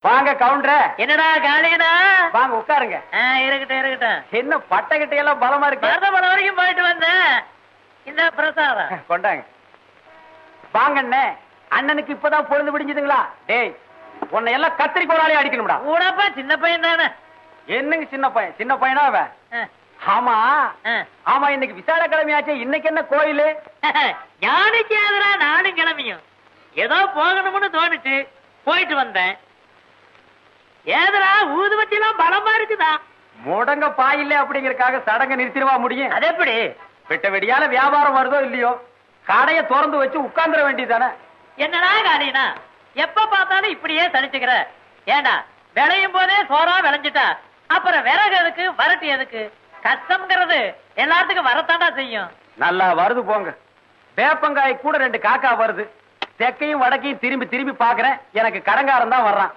வாங்க கவுண்டர. என்னடா காளியனா? வாங்க உட்காருங்க. இருக்கட்டும் இருக்கட்டும். என்ன பட்டகிட்ட எல்லாம் பலமா இருக்கு. மருதமலை வரைக்கும் போயிட்டு வந்தேன். இந்த பிரசாதம் கொண்டாங்க. வாங்கண்ணே, அண்ணனுக்கு இப்பதான் பொழுது விடிஞ்சதுங்களா? டேய், உன்னை எல்லாம் கத்திரிக்கோளாலே அடிக்கணும்டா. கூடப்பா சின்ன பையன் தானே. என்னங்க சின்ன பையன்? சின்ன பையனா அவன்? ஆமா ஆமா, இன்னைக்கு விசால கிழமையாச்சே, இன்னைக்கு என்ன கோயிலு? யானைக்கு எதிரா நானும் கிளம்பியும் ஏதோ போகணும்னு தோணுச்சு, போயிட்டு வந்தேன். ஏதரா ஊதுபத்தி எல்லாம் பலமா இருக்குதா? முடங்க பாயில்ல அப்படிங்கறக்காக சடங்க நிறுத்திடுவா முடியும்? அது எப்படி? வெட்ட வெடியால வியாபாரம் வருதோ இல்லையோ, கடையை திறந்து வச்சு உட்கார்ந்துட வேண்டியதானே. என்னடா காலினா, எப்ப பார்த்தாலும் இப்படியே சலிச்சுக்கிற? ஏண்டா விளையும் போதே சோறா விளைஞ்சிட்டா அப்புறம் விறகு எதுக்கு, வரட்டு எதுக்கு? கஷ்டம்ங்கிறது எல்லாத்துக்கும் வரத்தாண்டா செய்யும். நல்லா வருது போங்க. வேப்பங்காய் கூட 2 காக்கா வருது. தெற்கையும் வடக்கையும் திரும்பி திரும்பி பாக்குறேன். எனக்கு கடங்காரன் தான் வர்றான்.